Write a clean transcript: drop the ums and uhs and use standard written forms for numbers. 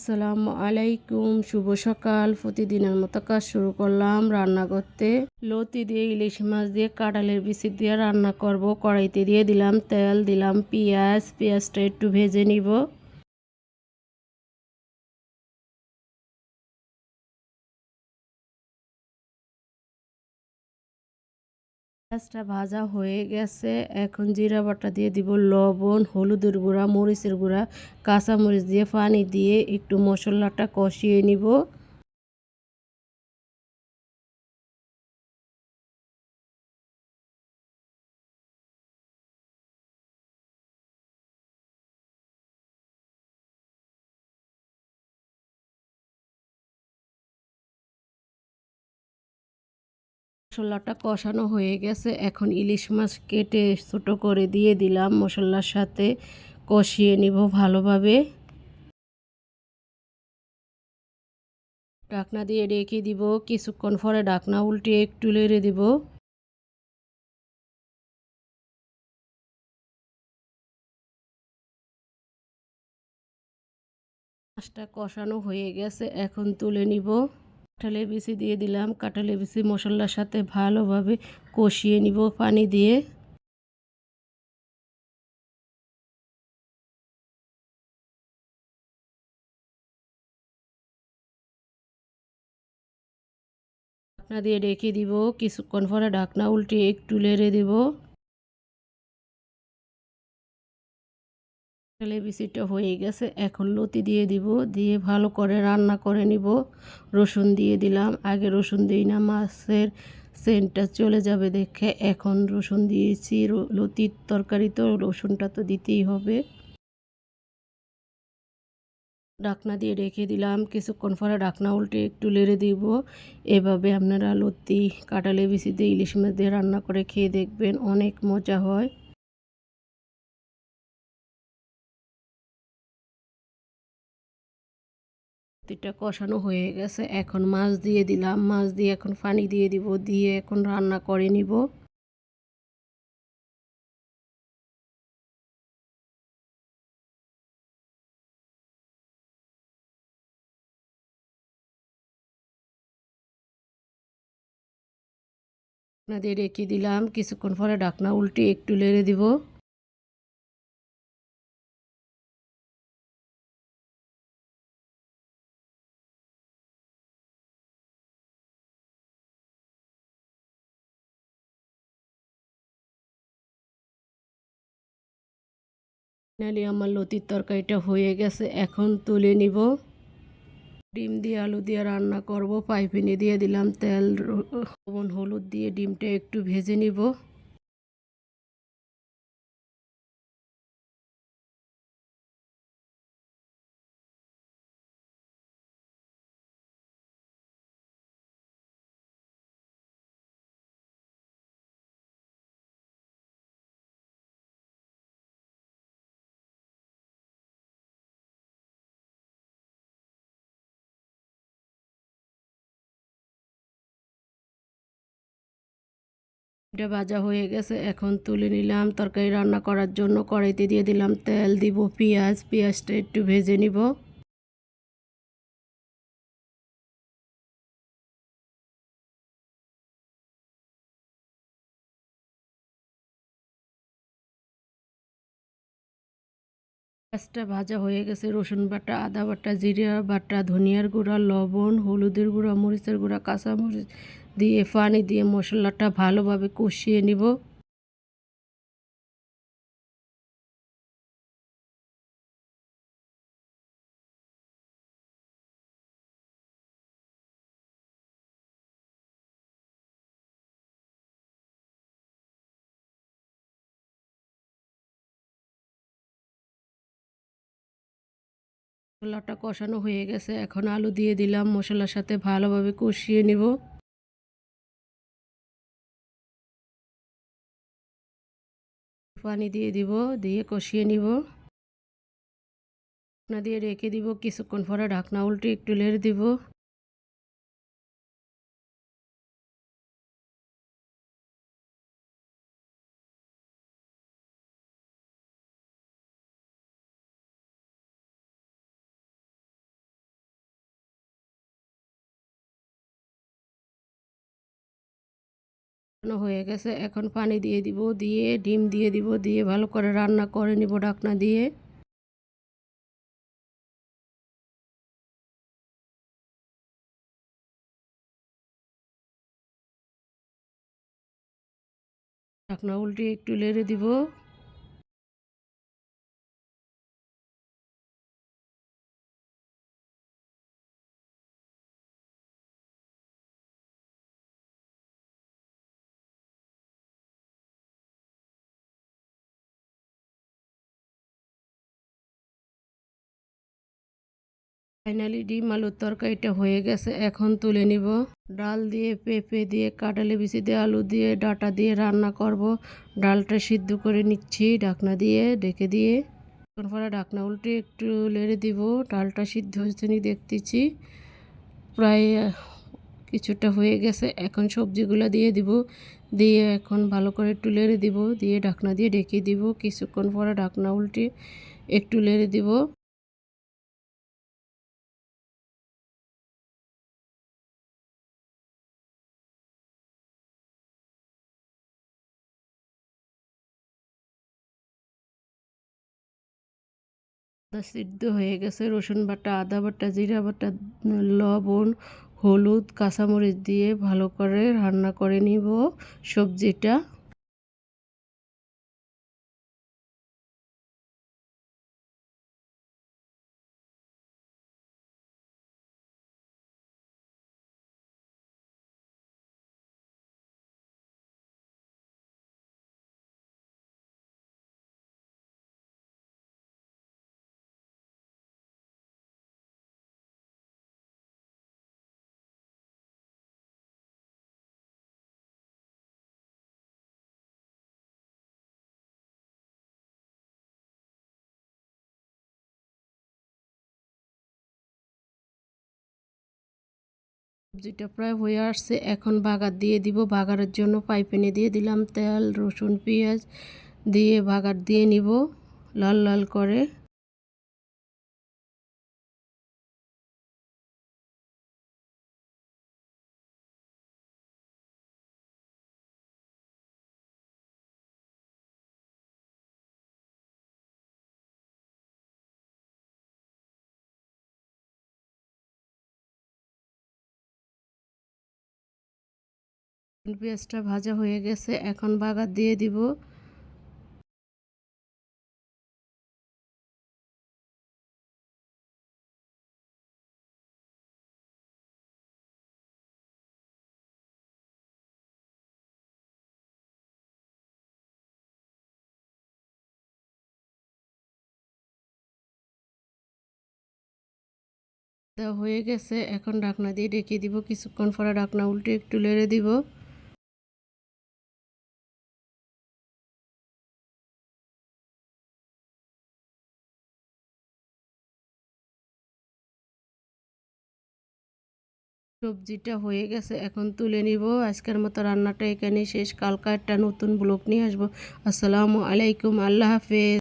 আসসালামু আলাইকুম, শুভ সকাল। প্রতিদিনের মতো কাজ শুরু করলাম রান্না করতে। লতি দিয়ে ইলিশ মাছ দিয়ে কাঁঠালের বিচি দিয়ে রান্না করব। কড়াইতে দিয়ে দিলাম তেল, দিলাম পেঁয়াজটা একটু ভেজে নিব। পেঁয়াজটা ভাজা হয়ে গেছে, এখন জিরা বাটা দিয়ে দিব, লবণ, হলুদের গুঁড়া, মরিচের গুঁড়া, কাঁচামরিচ দিয়ে পানি দিয়ে একটু মশলাটা কষিয়ে নিব। মশলাটা কষানো হয়ে গেছে, এখন ইলিশ মাছ কেটে ছোট করে দিয়ে দিলাম, মশলার সাথে কষিয়ে নিব ভালোভাবে। ঢাকনা দিয়ে রেখে দিব, কিছুক্ষণ পরে ঢাকনা উল্টিয়ে একটু নেড়ে দিব। মাছটা কষানো হয়ে গেছে, এখন তুলে নিব। কাঁঠালের বিচি দিয়ে দিলাম, কাঁঠালের বিচি মশলার সাথে ভালোভাবে কষিয়ে নিব পানি দিয়ে। ঢাকনা দিয়ে রেখে দিব, কিছুক্ষণ পরে ঢাকনা উল্টিয়ে একটু নেড়ে দিব। কাঁঠালের বিচিটা হয়ে গেছে, এখন লতি দিয়ে দিব, দিয়ে ভালো করে রান্না করে নিব। রসুন দিয়ে দিলাম, আগে রসুন দিই না, মাছের সেন্টটা চলে যাবে দেখে এখন রসুন দিয়েছি। লতির তরকারি তো রসুনটা তো দিতেই হবে। ঢাকনা দিয়ে রেখে দিলাম, কিছুক্ষণ পরে ঢাকনা উল্টে একটু নেড়ে দিব। এভাবে আপনারা লতি কাঁঠালের বিচি দিয়ে ইলিশ মাছ দিয়ে রান্না করে খেয়ে দেখবেন, অনেক মজা হয়। লতিটা কষানো হয়ে গেছে, এখন মাছ দিয়ে দিলাম, মাছ দিয়ে এখন পানি দিয়ে দিব, দিয়ে এখন রান্না করে নিব। ঢাকনা দিয়ে রেখে দিলাম, কিছুক্ষণ পরে ঢাকনা উল্টে একটু নেড়ে দিব। ফাইনালি আমার লতির তরকারিটা হয়ে গেছে, এখন তুলে নিব। ডিম দিয়ে আলু দিয়ে রান্না করব। পাইপিনে দিয়ে দিলাম তেল, লবণ, হলুদ দিয়ে ডিমটা একটু ভেজে নিব। এটা ভাজা হয়ে গেছে, এখন তুলে নিলাম। তরকারি রান্না করার জন্য কড়াইতে দিয়ে দিলাম তেল, দিব পেঁয়াজটা একটু ভেজে নিব। পেঁয়াজটা ভাজা হয়ে গেছে, রসুন বাটা, আদা বাটা, জিরা বাটা, ধনিয়ার গুঁড়া, লবণ, হলুদের গুঁড়া, মরিচের গুঁড়া, কাঁচামরিচ দিয়ে পানি দিয়ে মশলাটা ভালোভাবে কষিয়ে নিব। মশলাটা কষানো হয়ে গেছে, এখন আলু দিয়ে দিলাম, মশলার সাথে ভালোভাবে কষিয়ে নিব। পানি দিয়ে দিব, দিয়ে কষিয়ে নিব। ঢাকনা দিয়ে রেখে দিব, কিছুক্ষণ পরে ঢাকনা উল্টে একটু নেড়ে দিব। হয়ে গেছে, এখন পানি দিয়ে দিব, দিয়ে ডিম দিয়ে দিব, দিয়ে ভালো করে রান্না করে নিব ঢাকনা দিয়ে। ঢাকনা উল্টে একটু নেড়ে দিব। ফাইনালি ডিম আলুর তরকারিটা হয়ে গেছে, এখন তুলে নিব। ডাল দিয়ে, পেঁপে দিয়ে, কাঁঠালি বিচি দিয়ে, আলু দিয়ে, ডাঁটা দিয়ে রান্না করব। ডালটা সিদ্ধ করে নিচ্ছি ঢাকনা দিয়ে ঢেকে দিয়ে। এখন পরে ঢাকনা উল্টে একটু নেড়ে দিব। ডালটা সিদ্ধ হয়েছে নি দেখতেছি, প্রায় কিছুটা হয়ে গেছে। এখন সবজিগুলো দিয়ে দিব, দিয়ে এখন ভালো করে একটু নেড়ে দিব, দিয়ে ঢাকনা দিয়ে ঢেকে দিব। কিছুক্ষণ পরে ঢাকনা উল্টে একটু নেড়ে দিব। সিদ্ধ হয়ে গেছে। রসুন বাটা, আদা বাটা, জিরা বাটা, লবণ, হলুদ, কাঁচামরিচ দিয়ে ভালো করে রান্না করে নিব সবজিটা। সবজিটা প্রায় হয়ে আসছে, এখন বাগার দিয়ে দিব। বাগারের জন্য পাইপ্যানে দিয়ে দিলাম তেল, রসুন, পেঁয়াজ দিয়ে বাগার দিয়ে নিব লাল লাল করে। পেঁয়াজটা ভাজা হয়ে গেছে, এখন বাগার দিয়ে দিব। দেওয়া হয়ে গেছে, এখন ঢাকনা দিয়ে ঢেকে দিব। কিছুক্ষণ পরে ঢাকনা উল্টে একটু নেড়ে দিব। সবজিটা হয়ে গেছে, এখন তুলে নিব। আজকের মতো রান্নাটা এখানেই শেষ। কালকে একটা নতুন ব্লগ নিয়ে আসবো। আসসালামু আলাইকুম, আল্লাহ হাফেজ।